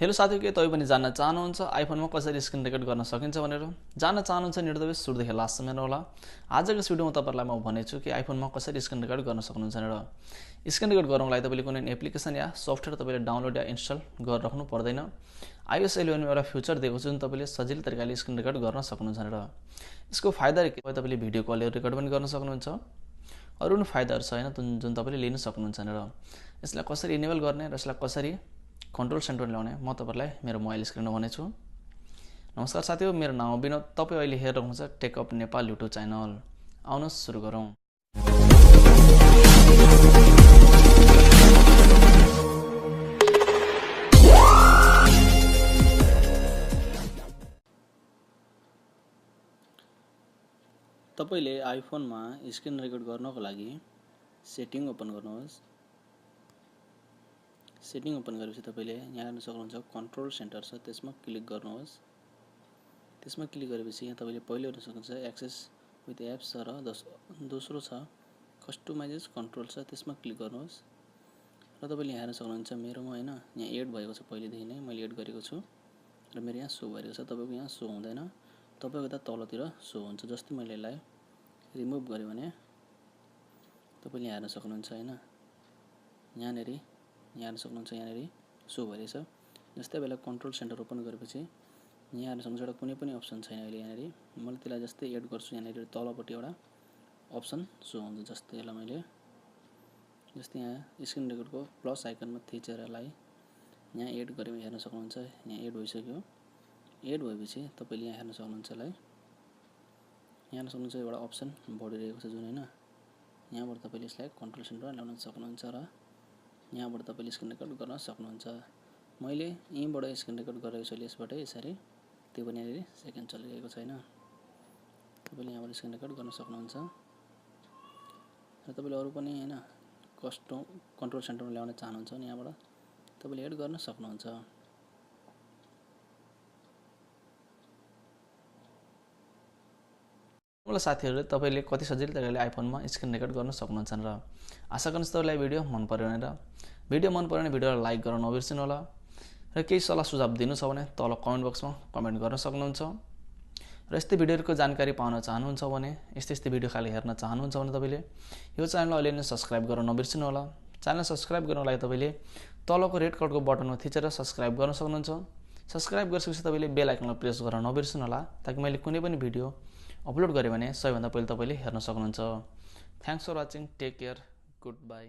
Hello साथीहरु, के तपाई पनि जान्न चाहनुहुन्छ आइफोनमा कसरी स्क्रिन रेकर्ड गर्न सकिन्छ भनेर? जान्न चाहनुहुन्छ नि त सुरुदेखि लास्टसम्म हेर्नु होला। आजको यस भिडियोमा तपाईहरुलाई म भनेछु कि आइफोनमा कसरी स्क्रिन रेकर्ड गर्न सक्नुहुन्छ भनेर। स्क्रिन रेकर्ड गर्नको लागि तपाईले कुनै एप्लिकेसन या सफ्टवेयर तपाईले डाउनलोड या इन्स्टल गरेर राख्नु पर्दैन। iOS 11 मा एउटा फ्युचर दिएको छ जुन तपाईले सजिलो तरिकाले स्क्रिन रेकर्ड गर्न सक्नुहुन्छ भनेर। यसको फाइदा के हो? तपाईले भिडियो कल रेकर्ड पनि गर्न सक्नुहुन्छ। अरु पनि फाइदाहरु छ हैन जुन तपाईले लिन सक्नुहुन्छ भनेर। यसलाई कसरी इनेबल गर्ने र यसलाई कसरी कन्ट्रोल सेन्टर ल्याउने म तपाईहरुलाई मेरो मोबाइल स्क्रिनमा भनेछु। नमस्कार साथीहरु, मेरो नाम हो विनोद। तपाई अहिले हेरिरहनु हुन्छ tech up Nepal YouTube channel. आउनुहोस् सुरु गरौँ। तपाईले आइफोनमा स्क्रिन रेकर्ड गर्नको लागि सेटिङ ओपन गर्नुहोस्। सेटिङ ओपन गरेपछि तपाईले यहाँ हेर्न सक्नुहुन्छ कन्ट्रोल सेन्टर छ, त्यसमा क्लिक गर्नुहोस्। त्यसमा क्लिक गरेपछि यहाँ तपाईले पहिलो हेर्न सक्नुहुन्छ एक्सेस विथ एप्स छ र दोस्रो छ कस्टमाइजेस कन्ट्रोल छ, त्यसमा क्लिक गर्नुहोस्। र तपाईले यहाँ हेर्न सक्नुहुन्छ मेरोमा हैन यहाँ एड भएको छ, पहिलेदेखि नै मैले एड गरेको छु र मेरो यहाँ शो गरेको छ। तपाईको यहाँ शो हुँदैन, तपाईको त तलतिर शो हुन्छ। जस्तै मैले यसलाई रिमुभ गरे भने तपाईले यहाँ हेर्न सक्नुहुन्छ हैन, यहाँ हेर्न सक्नुहुन्छ यहाँनेरि शो भइरहेछ। जस्तै बेला कन्ट्रोल सेन्टर ओपन गरेपछि यहाँ हेर्न सक्नुहुन्छ एउटा कुनै पनि अप्सन छैन अहिले यहाँनेरि। मैले त्यसलाई जस्तै एड गर्छु, यहाँनेरि तलपट्टि एउटा अप्सन शो हुन्छ। जस्तै यसलाई मैले जस्तै यहाँ स्क्रिन रेकर्डको प्लस आइकनमा थिचेर यसलाई यहाँ एड गरेँ, हेर्न सक्नुहुन्छ यहाँ एड भइसक्यो। एड भएपछि तपाईले यहाँ हेर्न सक्नुहुन्छ यसलाई यहाँ हेर्न सक्नुहुन्छ एउटा अप्सन बढिरहेको छ जुन हैन, यहाँबाट तपाईले यसलाई कन्ट्रोल सेन्टरमा ल्याउन सक्नुहुन्छ र यहाँबाट तपाईले स्क्रिन रेकर्ड गर्न सक्नुहुन्छ। मैले यहीँबाट स्क्रिन रेकर्ड गरेको छु यसबाट यसरी, त्यो पनि यहाँनेरि सेकेन्ड चलिरहेको छैन। तपाईले यहाँबाट स्क्रिन रेकर्ड गर्न सक्नुहुन्छ र तपाईले अरु पनि हैन कन्ट्रोल सेन्टरमा ल्याउन चाहनुहुन्छ भने यहाँबाट तपाईले एड गर्न सक्नुहुन्छ। मलाई साथीहरुले तपाईले कति सजिलो तरिकाले आइफोनमा स्क्रिन रेकर्ड गर्न सक्नुहुन्छ र आशा गर्छु तपाईलाई भिडियो मन पर्यो भनेर। भिडियो मन पर्यो भने भिडियोलाई लाइक गर्न नबिर्सिनु होला र केही सल्लाह सुझाव दिनु छ भने तल कमेन्ट बक्समा कमेन्ट गर्न सक्नुहुन्छ। र यस्तै भिडियोहरुको जानकारी पाउन चाहनुहुन्छ भने यस्तै भिडियो खाली हेर्न चाहनुहुन्छ भने तपाईले यो च्यानललाई अहिले नै सब्स्क्राइब गर्न नबिर्सिनु होला। च्यानल सब्स्क्राइब गर्नको लागि तपाईले तलको रेड कलरको बटनमा थिचेर सब्स्क्राइब गर्न सक्नुहुन्छ। सब्स्क्राइब गरिसकेपछि तपाईले बेल आइकनलाई प्रेस गर्न नबिर्सिनु होला ताकि मैले कुनै पनि भिडियो अपलोड गरे भने सबैभन्दा पहिले तपाईले हेर्न सक्नुहुन्छ। Thanks for watching, take care, good by.